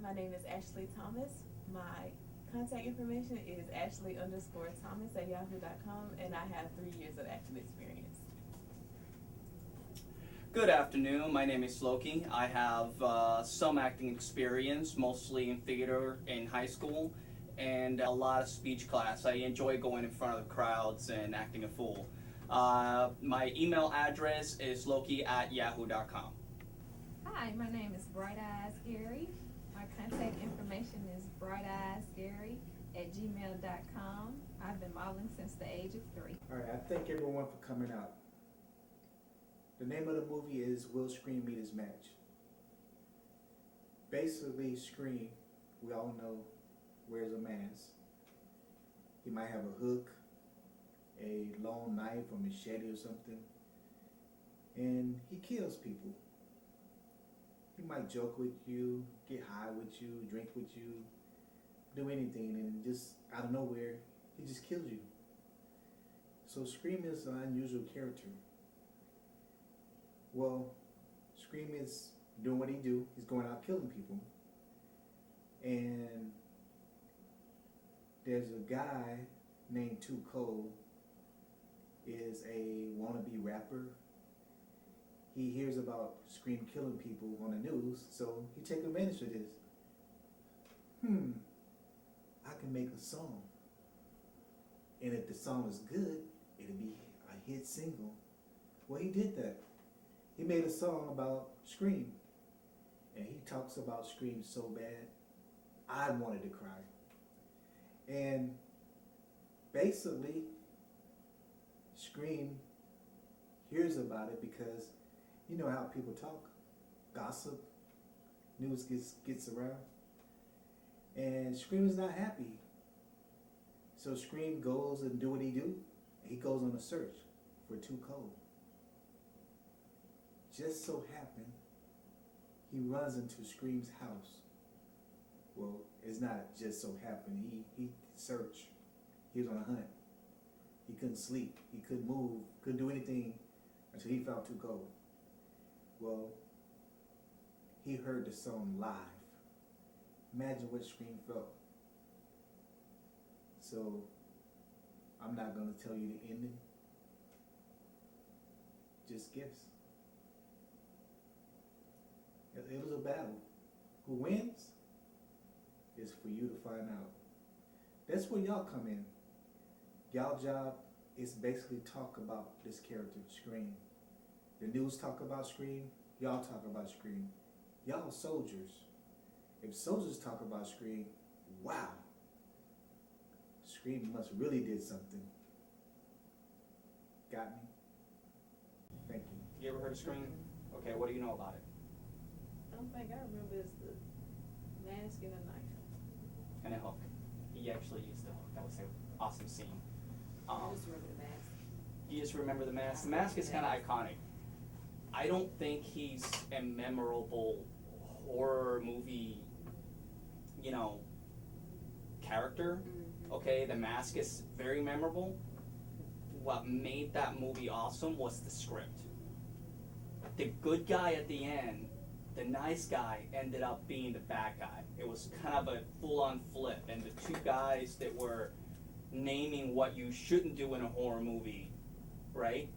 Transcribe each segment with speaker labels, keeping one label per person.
Speaker 1: My name is Ashley Thomas. My contact information is ashley_thomas@yahoo.com, and I have 3 years of acting experience.
Speaker 2: Good afternoon. My name is Loki. I have some acting experience, mostly in theater in high school, and a lot of speech class. I enjoy going in front of the crowds and acting a fool. My email address is loki@yahoo.com.
Speaker 3: Hi, my name is Bright Eyes Gary. My contact information is brighteyesgary@gmail.com. I've been modeling since the age of 3.
Speaker 4: All right, I thank everyone for coming out. The name of the movie is Will Scream Meet His Match? Basically, Scream, we all know, wears a mask. He might have a hook, a long knife or machete or something, and he kills people. He might joke with you, get high with you, drink with you, do anything, and just out of nowhere, he just kills you. So Scream is an unusual character. Well, Scream is doing what he do. He's going out killing people. And there's a guy named Too Cold, is a wannabe rapper. He hears about Scream killing people on the news, so he takes advantage of this. I can make a song. And if the song is good, it'll be a hit single. Well, he did that. He made a song about Scream. And he talks about Scream so bad, I wanted to cry. And basically, Scream hears about it because you know how people talk, gossip, news gets around. And Scream is not happy. So Scream goes and do what he do. He goes on a search for Too Cold. Just so happened, he runs into Scream's house. Well, it's not just so happened. He searched. He was on a hunt. He couldn't sleep. He couldn't move. Couldn't do anything until he found Too Cold. Well, he heard the song live. Imagine what Scream felt. So, I'm not going to tell you the ending. Just guess. It was a battle. Who wins is for you to find out. That's where y'all come in. Y'all job is basically talk about this character, Scream. The news talk about Scream, y'all talk about Scream. Y'all soldiers. If soldiers talk about Scream, wow. Scream must really did something. Got me? Thank you.
Speaker 2: You ever heard of Scream? Okay, what do you know about it?
Speaker 1: The only thing I remember is the mask and a knife.
Speaker 2: And a hook. He actually used the hook. That was an awesome scene.
Speaker 1: I just remember the mask.
Speaker 2: You just remember the mask? The mask is kind of iconic. I don't think he's a memorable horror movie, character. Okay, the mask is very memorable. What made that movie awesome was the script. The good guy at the end, the nice guy, ended up being the bad guy. It was kind of a full-on flip, and the two guys that were naming what you shouldn't do in a horror movie, right?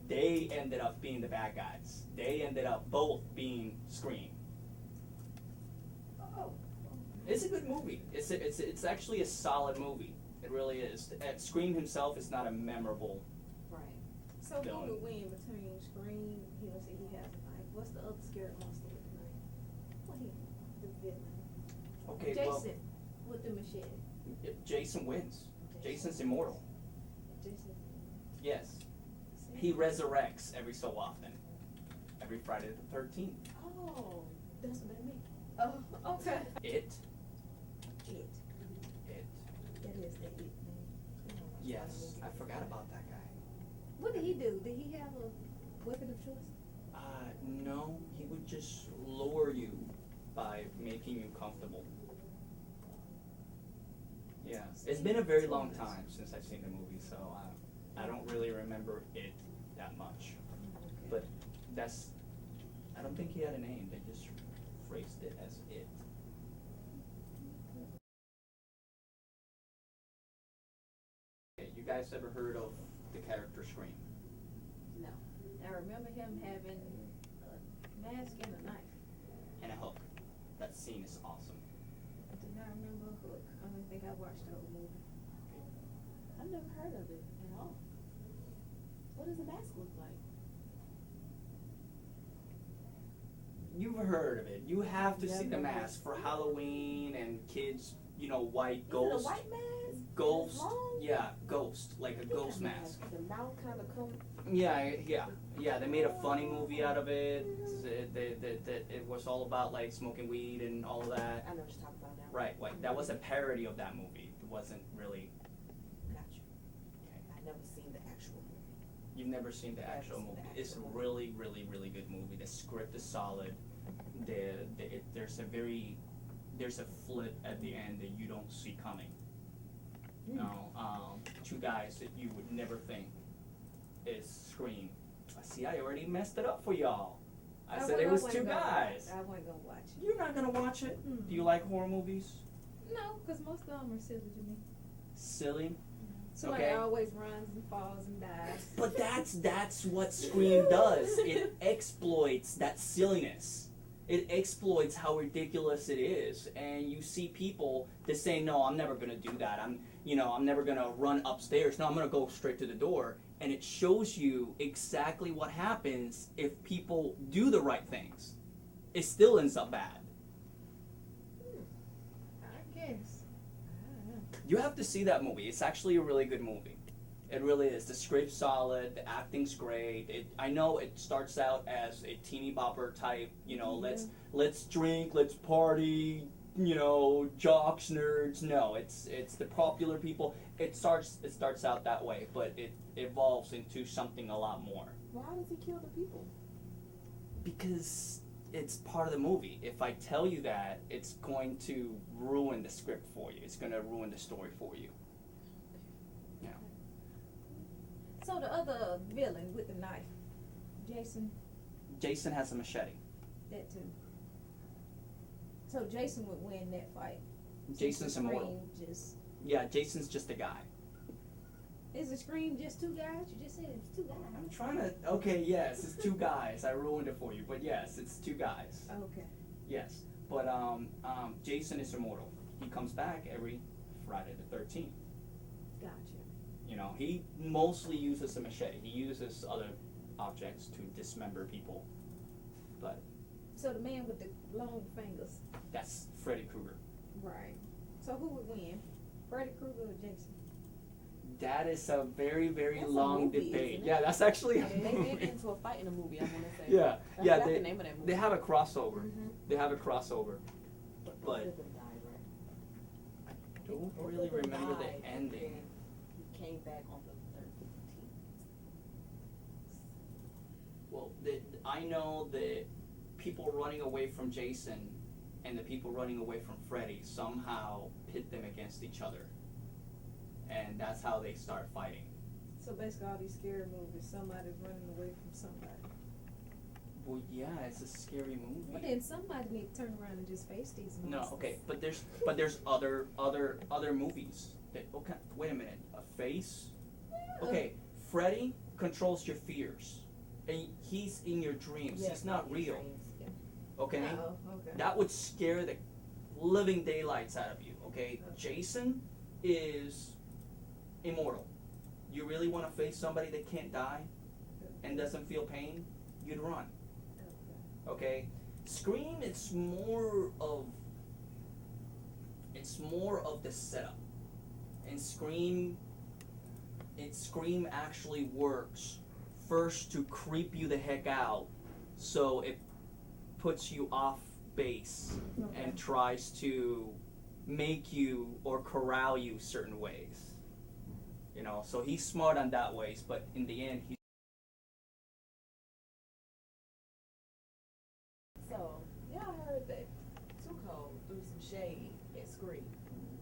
Speaker 2: They ended up being the bad guys. They ended up both being Scream.
Speaker 1: Oh.
Speaker 2: It's a good movie. It's actually a solid movie. It really is. Scream himself is not a memorable.
Speaker 1: Right. So
Speaker 2: Villain.
Speaker 1: who would win between Scream? He has a knife. What's the other scary monster with the knife? What the villain?
Speaker 2: Okay,
Speaker 1: Jason with the machete.
Speaker 2: Jason wins. Jason's immortal.
Speaker 1: Jason.
Speaker 2: Yes. He resurrects every so often. Every Friday the 13th.
Speaker 1: Oh, that's what that means. Oh, okay.
Speaker 2: It.
Speaker 1: That is the it name.
Speaker 2: Yes. I forgot about that guy.
Speaker 1: What did he do? Did he have a weapon of choice?
Speaker 2: No. He would just lure you by making you comfortable. Yeah. It's been a very long time since I've seen the movie, so I don't really remember it that much. But I don't think he had a name. They just phrased it as it. guys ever heard of the character Scream?
Speaker 1: No. I remember him having a mask and a knife.
Speaker 2: And a hook. That scene is awesome.
Speaker 1: I do not remember a hook. I don't think I watched the whole movie.
Speaker 5: I've never heard of it at all. What does the mask look like?
Speaker 2: You've heard of it. You have to see the
Speaker 5: Never
Speaker 2: mask for Halloween and kids, you know, white
Speaker 5: Is
Speaker 2: ghost.
Speaker 5: it a white mask?
Speaker 2: Ghost.
Speaker 5: Long?
Speaker 2: Yeah, ghost. Like a
Speaker 5: I think
Speaker 2: ghost
Speaker 5: I have
Speaker 2: mask.
Speaker 5: The mouth kind of come.
Speaker 2: Yeah. They made a funny movie out of it. It was all about like smoking weed and all of that.
Speaker 5: I know what you're talking about now.
Speaker 2: Right. That was a parody of that movie. It wasn't really.
Speaker 5: Got you. I've never seen the actual movie.
Speaker 2: You've never seen the
Speaker 5: Never
Speaker 2: actual
Speaker 5: seen the
Speaker 2: movie. It's a
Speaker 5: actual movie.
Speaker 2: really, really, really good movie. The script is solid. There's a flip at the end that you don't see coming. You know, two guys that you would never think is Scream. See, I already messed it up for y'all. I said it was two guys.
Speaker 1: I wasn't gonna watch it.
Speaker 2: You're not gonna watch it?
Speaker 1: Mm.
Speaker 2: Do you like horror movies?
Speaker 3: No, because most of them are silly to me.
Speaker 2: Silly?
Speaker 1: Somebody
Speaker 2: Okay.
Speaker 1: always runs and falls and dies.
Speaker 2: But that's what Scream does. It exploits that silliness. It exploits how ridiculous it is, and you see people that say, "No, I'm never gonna do that. I'm never gonna run upstairs. No, I'm gonna go straight to the door." And it shows you exactly what happens if people do the right things. It still ends up bad.
Speaker 3: I guess. I don't know.
Speaker 2: You have to see that movie. It's actually a really good movie. It really is. The script's solid. The acting's great. I know it starts out as a teeny bopper type. You know, let's drink, let's party. You know, jocks, nerds. No, it's the popular people. It starts out that way, but it evolves into something a lot more.
Speaker 5: Why does he kill the people?
Speaker 2: Because it's part of the movie. If I tell you that, it's going to ruin the script for you. It's going to ruin the story for you. Yeah.
Speaker 1: So the other villain with the knife, Jason,
Speaker 2: Jason has a machete.
Speaker 1: that too. So Jason would win that fight.
Speaker 2: Jason's
Speaker 1: Scream
Speaker 2: immortal.
Speaker 1: Just
Speaker 2: Yeah, Jason's just a guy.
Speaker 1: is the Scream just two guys? You just said it's two guys.
Speaker 2: I'm trying to. Okay, yes, it's two guys. I ruined it for you, but yes, it's two guys.
Speaker 1: Okay.
Speaker 2: Yes, but Jason is immortal. He comes back every Friday the 13th.
Speaker 1: Gotcha.
Speaker 2: You know, he mostly uses a machete. He uses other objects to dismember people, but
Speaker 1: So the man with the long fingers.
Speaker 2: that's Freddy Krueger.
Speaker 1: Right. So who would win? Freddy Krueger or Jason?
Speaker 2: That is a very, very
Speaker 5: That's a
Speaker 2: long
Speaker 5: movie,
Speaker 2: debate.
Speaker 5: isn't it?
Speaker 2: Yeah, that's actually a
Speaker 5: They get
Speaker 2: movie.
Speaker 5: into a fight in a movie, I want to say.
Speaker 2: Yeah,
Speaker 5: I
Speaker 2: yeah.
Speaker 5: forgot
Speaker 2: They,
Speaker 5: the name of that movie.
Speaker 2: they have a crossover.
Speaker 5: Mhm.
Speaker 2: They have a crossover.
Speaker 5: But
Speaker 2: but-
Speaker 5: both of them died, right?
Speaker 2: I don't
Speaker 5: Both
Speaker 2: really
Speaker 5: of them
Speaker 2: remember
Speaker 5: died,
Speaker 2: the
Speaker 5: and
Speaker 2: ending.
Speaker 5: then he came back on the 13th.
Speaker 2: Well, I know that people running away from Jason and the people running away from Freddy somehow pit them against each other. And that's how they start fighting.
Speaker 1: So basically all these scary movies, somebody's running away from somebody.
Speaker 2: Well, yeah, it's a scary movie.
Speaker 1: But then somebody need to turn around and just face these monsters.
Speaker 2: No, okay, but there's other movies that, okay, wait a minute, a face? Okay, Freddy controls your fears. And he's in your dreams.
Speaker 5: Yeah,
Speaker 2: He's not
Speaker 5: your
Speaker 2: real.
Speaker 5: dreams, yeah.
Speaker 2: Okay?
Speaker 1: Oh, okay.
Speaker 2: That would scare the living daylights out of you, okay? Jason is immortal. You really want to face somebody that can't die and doesn't feel pain? You'd run, okay? Scream, it's more of the setup. And Scream actually works first to creep you the heck out, so it puts you off base and tries to make you or corral you certain ways. You know, so he's smart on that ways, but in the end, he's
Speaker 5: So, y'all heard that Tuco threw some shade at Scream.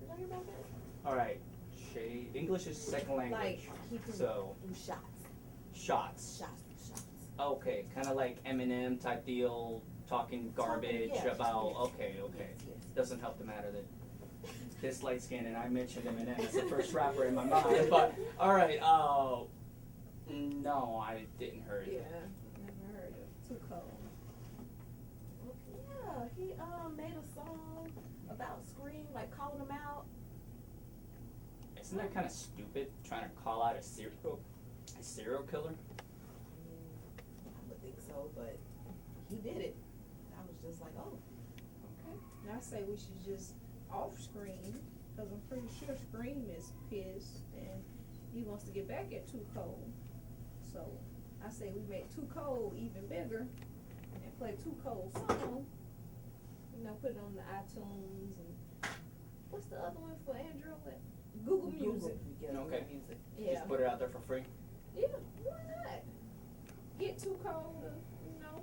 Speaker 5: Did y'all hear about that?
Speaker 2: all right. Shade. English is second language,
Speaker 5: Like, he can
Speaker 2: so
Speaker 5: do shots.
Speaker 2: shots.
Speaker 5: Shots.
Speaker 2: Okay, kind of like Eminem type deal, talking garbage
Speaker 5: yeah,
Speaker 2: about.
Speaker 5: yes.
Speaker 2: Okay.
Speaker 5: Yes.
Speaker 2: Doesn't help the matter that this light skin, and I mentioned Eminem as the first rapper in my mind. But all right, no, I didn't heard
Speaker 1: Yeah,
Speaker 2: it.
Speaker 1: never heard of Too Cold.
Speaker 5: Yeah, he made a song about Scream, like calling him out.
Speaker 2: Isn't that kind of stupid trying to call out a serial killer?
Speaker 5: I would think so, but he did it. I was just like, oh, okay.
Speaker 1: And I say we should just off Scream, because I'm pretty sure Scream is pissed and he wants to get back at Too Cold. So I say we make Too Cold even bigger and play Too Cold song. You know, put it on the iTunes and what's the other one for Android? Google Music.
Speaker 5: Yeah,
Speaker 2: Okay.
Speaker 5: Google Music.
Speaker 1: Yeah.
Speaker 2: Just put it out there for free.
Speaker 1: Yeah, why not? Get Too Cold to, you know,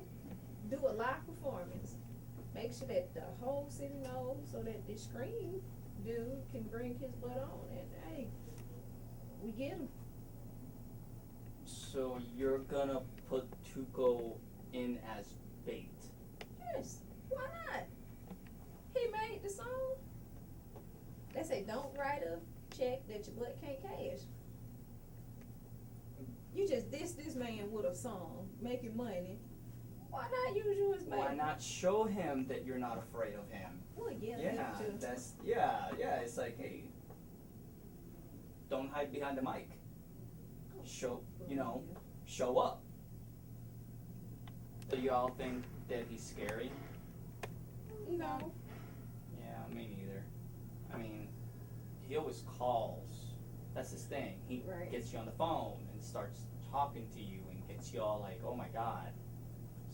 Speaker 1: do a live performance. Make sure that the whole city knows so that the Scream dude can bring his butt on and hey, we get him.
Speaker 2: So you're gonna put Tuco in as bait.
Speaker 1: Yes, why not? He made the song. They say don't write a check that your butt can't cash. You just diss this man with a song, making money. Why not use you as bait?
Speaker 2: Why not show him that you're not afraid of him?
Speaker 1: Well, yeah,
Speaker 2: Yeah,
Speaker 1: that too.
Speaker 2: that's it's like, hey, don't hide behind the mic. Show show up. Do y'all think that he's scary?
Speaker 1: No.
Speaker 2: Yeah, me neither. I mean, he always calls. That's his thing. He
Speaker 1: Right.
Speaker 2: gets you on the phone and starts talking to you and gets you all like, oh my god.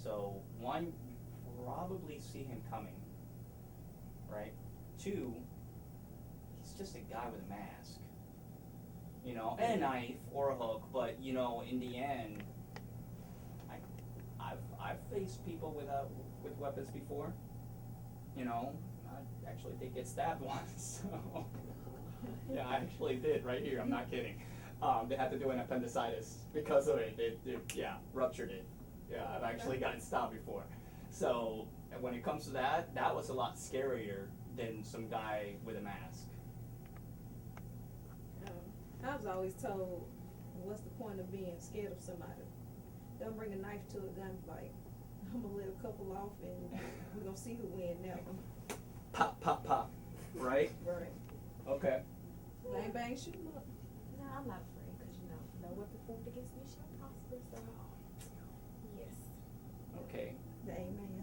Speaker 2: So, one, you probably see him coming, right? Two, he's just a guy with a mask. You know, and a knife or a hook, but you know, in the end, I've faced people with weapons before. You know, I actually did get stabbed once. So yeah, I actually did right here. I'm not kidding. They had to do an appendicitis because of it. It ruptured it. Yeah, I've actually gotten stabbed before. So when it comes to that, that was a lot scarier than some guy with a mask.
Speaker 1: I was always told, what's the point of being scared of somebody? They'll bring a knife to a gunfight. I'm gonna let a couple off and we're gonna see who wins that one.
Speaker 2: Pop, pop, pop. Right?
Speaker 1: Right.
Speaker 2: Okay.
Speaker 1: Bang, bang, shoot 'em up.
Speaker 5: No, I'm not afraid because no weapon formed against me shall prosper. So yes.
Speaker 2: Okay.
Speaker 1: The amen.